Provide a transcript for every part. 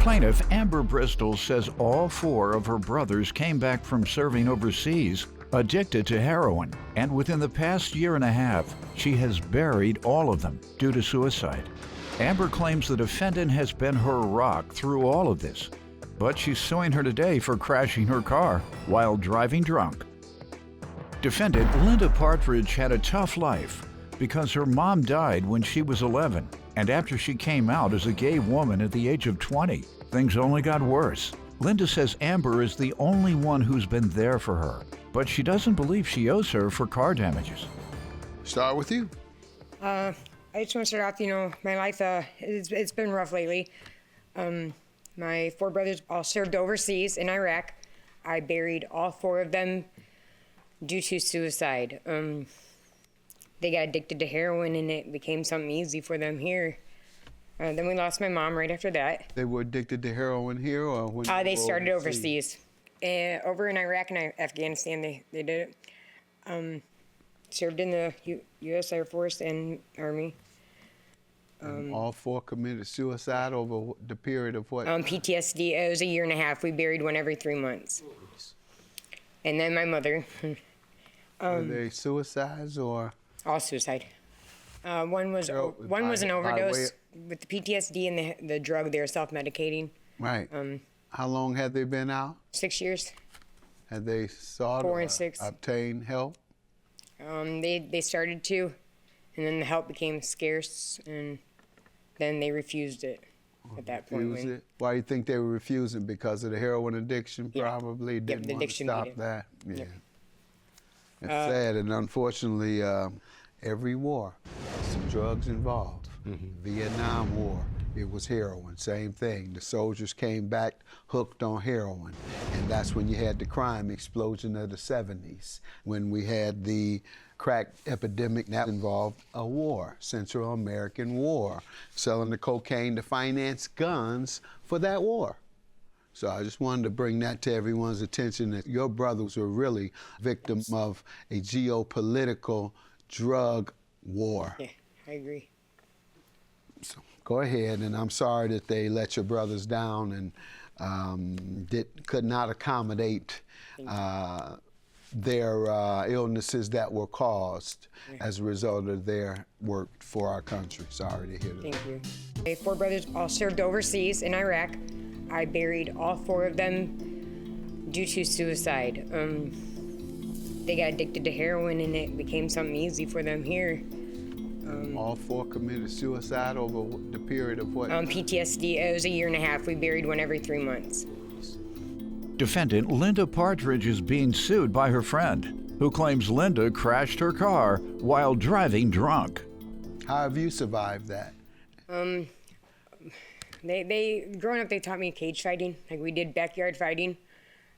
Plaintiff Amber Bristol says all 4 of her brothers came back from serving overseas addicted to heroin, and within the past year and a half, she has buried all of them due to suicide. Amber claims the defendant has been her rock through all of this, but she's suing her today for crashing her car while driving drunk. Defendant Linda Partridge had a tough life because her mom died when she was 11, and after she came out as a gay woman at the age of 20, things only got worse. Linda says Amber is the only one who's been there for her, but she doesn't believe she owes her for car damages. Start with you. I just want to start off, my life, it's been rough lately. My 4 brothers all served overseas in Iraq. I buried all 4 of them due to suicide. They got addicted to heroin and it became something easy for them here. Then we lost my mom right after that. They were addicted to heroin here, or when They started overseas. Over in Iraq and Afghanistan, they did it. Served in the U.S. Air Force and Army. All 4 committed suicide over the period of what? PTSD, it was a year and a half. We buried one every 3 months. And then my mother. Were they suicides or? All suicide. One was an overdose with the PTSD and the drug. They were self-medicating. Right. How long had they been out? 6 years. Had they sought 4 and 6. obtained help? They started to, and then the help became scarce, and then they refused it at that point. Why do you think they were refusing? Because of the heroin addiction, probably? Didn't want to stop that? Yeah. Yep. It's sad, and unfortunately, every war, some drugs involved. Vietnam War, it was heroin, same thing. The soldiers came back hooked on heroin, and that's when you had the crime explosion of the 70s, when we had the crack epidemic that involved a war, Central American War, selling the cocaine to finance guns for that war. So I just wanted to bring that to everyone's attention, that your brothers were really victims of a geopolitical drug war. Yeah, I agree. So go ahead, and I'm sorry that they let your brothers down and could not accommodate their illnesses that were caused as a result of their work for our country. Sorry to hear that. Thank you. My 4 brothers all served overseas in Iraq. I buried all 4 of them due to suicide. They got addicted to heroin and it became something easy for them here. All 4 committed suicide over the period of what? PTSD, it was a year and a half. We buried one every 3 months. Defendant Linda Partridge is being sued by her friend, who claims Linda crashed her car while driving drunk. How have you survived that? Growing up, they taught me cage fighting. Like, we did backyard fighting.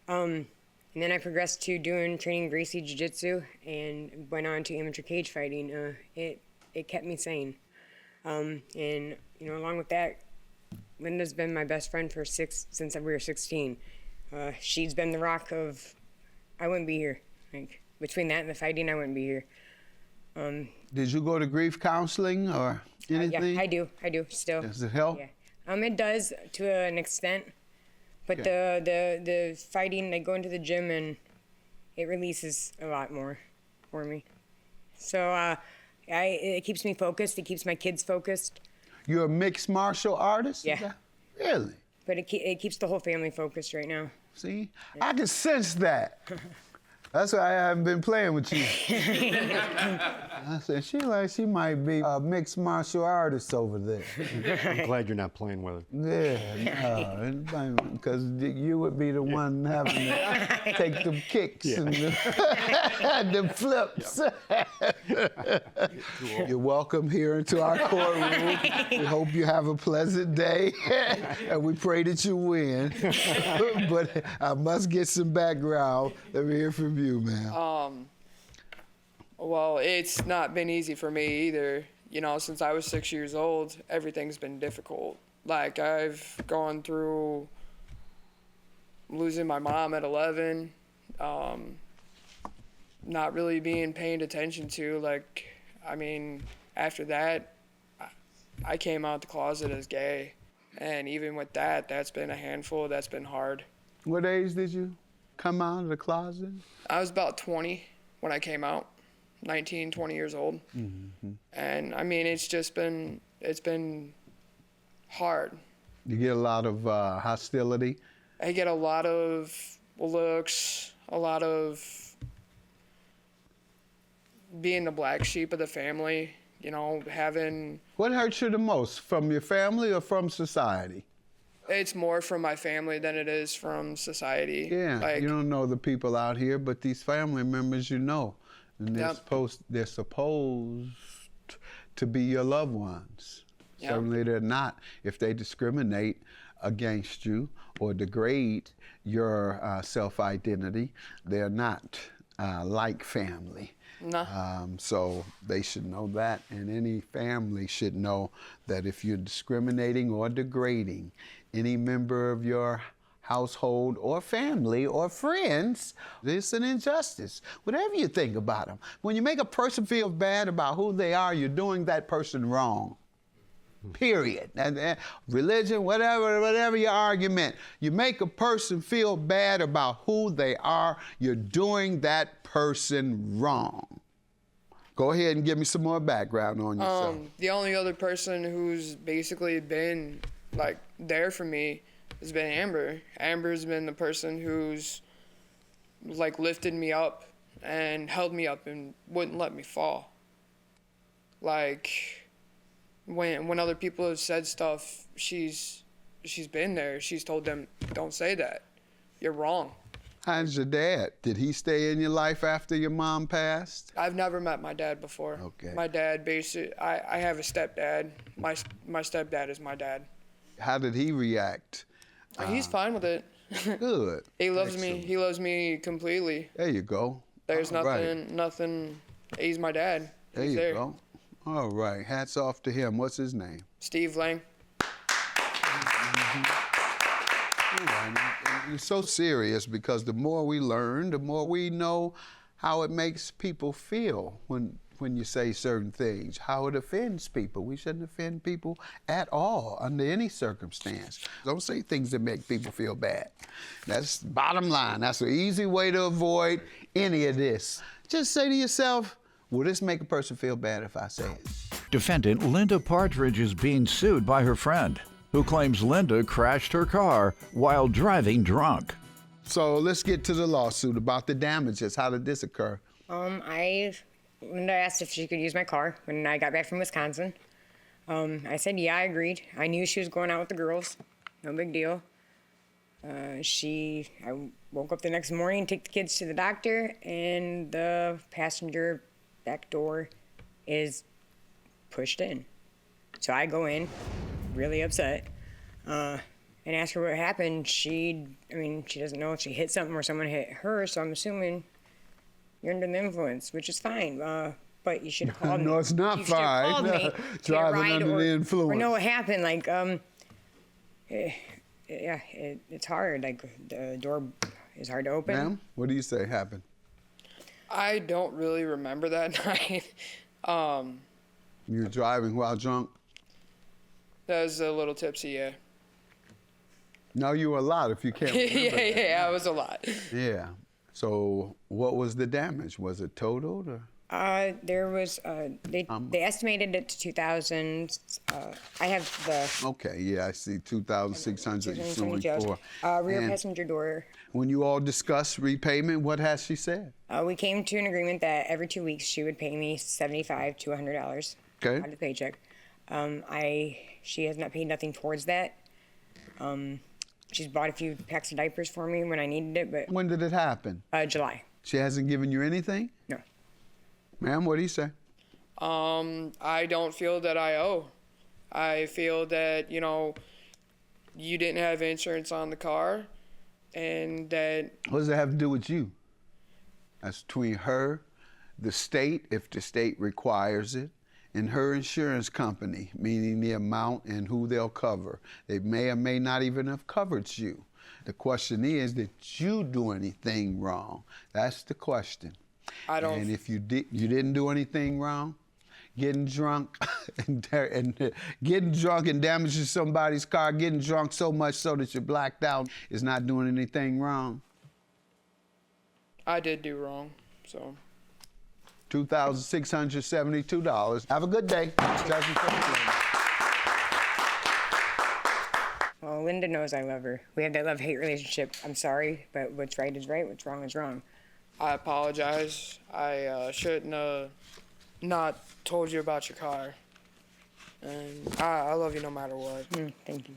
And then I progressed to training Gracie Jiu-Jitsu and went on to amateur cage fighting. It kept me sane. And, along with that, Linda's been my best friend since we were 16. She's been the rock of, I wouldn't be here. Like, between that and the fighting, I wouldn't be here. Did you go to grief counseling or anything? Yeah, I do, still. Does it help? Yeah. It does to an extent, but the fighting, I go into the gym and it releases a lot more for me. So it keeps me focused. It keeps my kids focused. You're a mixed martial artist? Yeah. Really? But it keeps the whole family focused right now. See? Yeah. I can sense that. That's why I haven't been playing with you. I said, she might be a mixed martial artist over there. I'm glad you're not playing with her. Yeah, because you would be the one having to take them kicks and the flips. You're welcome here into our courtroom. We hope you have a pleasant day, and we pray that you win. But I must get some background. Let me hear from you, man. Well, it's not been easy for me either. Since I was 6 years old, everything's been difficult. Like, I've gone through losing my mom at 11, not really being paid attention to. After that, I came out the closet as gay. And even with that, that's been a handful. That's been hard. What age did you come out of the closet? I was about 20 when I came out, 19, 20 years old. Mm-hmm. And I mean, it's been hard. You get a lot of hostility? I get a lot of looks, a lot of being the black sheep of the family, you know, having... What hurts you the most, from your family or from society? It's more from my family than it is from society. Yeah, like, you don't know the people out here, but these family members you know. And they're, Yep. they're supposed to be your loved ones. Yep. Certainly they're not if they discriminate against you or degrade your self-identity. They're not like family. No. So they should know that, and any family should know that if you're discriminating or degrading any member of your household or family or friends, it's an injustice. Whatever you think about them. When you make a person feel bad about who they are, you're doing that person wrong. Period. And religion, whatever your argument, you make a person feel bad about who they are, you're doing that person wrong. Go ahead and give me some more background on yourself. The only other person who's basically been like there for me has been Amber. Amber's been the person who's like lifted me up and held me up and wouldn't let me fall. Like when other people have said stuff, she's been there. She's told them, don't say that. You're wrong. How's your dad? Did he stay in your life after your mom passed? I've never met my dad before. Okay. My dad basically, I have a stepdad. My stepdad is my dad. How did he react? He's fine with it. Good. He loves Excellent. me. He loves me completely. There you go. There's All right. nothing. He's my dad. There He's you there. go. All right. Hats off to him. What's his name? Steve Lang. All right. And it's so serious because the more we learn, the more we know how it makes people feel when you say certain things, how it offends people. We shouldn't offend people at all under any circumstance. Don't say things that make people feel bad. That's bottom line. That's an easy way to avoid any of this. Just say to yourself, will this make a person feel bad if I say it? Defendant Linda Partridge is being sued by her friend, who claims Linda crashed her car while driving drunk. So let's get to the lawsuit about the damages. How did this occur? Linda asked if she could use my car when I got back from Wisconsin. I said, yeah, I agreed. I knew she was going out with the girls. No big deal. I woke up the next morning, take the kids to the doctor, and the passenger back door is pushed in. So I go in, really upset, and ask her what happened. She doesn't know if she hit something or someone hit her, so I'm assuming you're under the influence, which is fine. But you should have called me. No, it's not You should have fine. called me. Driving Ride under the influence. Or know what happened. Like, it's hard. Like, the door is hard to open. Ma'am, what do you say happened? I don't really remember that night. You were driving while drunk? That was a little tipsy, yeah. No, you were a lot if you can't remember. yeah, I was a lot. Yeah. So what was the damage? Was it totaled or? There was, they estimated it to 2,000. I have the Okay, yeah, I see 2,600 you're suing for. rear And passenger door. when you all discussed repayment, what has she said? We came to an agreement that every 2 weeks she would pay me $75 to $100 Okay. out of the paycheck. She has not paid nothing towards that. She's bought a few packs of diapers for me when I needed it, but When did it happen? July. She hasn't given you anything? No. Ma'am, what do you say? I don't feel that I owe. I feel that, you didn't have insurance on the car and that What does that have to do with you? That's between her, the state, if the state requires it, and her insurance company, meaning the amount and who they'll cover. They may or may not even have covered you. The question is, did you do anything wrong? That's the question. I don't. And if you didn't do anything wrong, getting drunk and getting drunk and damaging somebody's car, getting drunk so much so that you're blacked out is not doing anything wrong. I did do wrong, so. $2,672. Have a good day. Well, Linda knows I love her. We have that love-hate relationship. I'm sorry, but what's right is right, what's wrong is wrong. I apologize. I shouldn't have not told you about your car. And I love you no matter what. Thank you.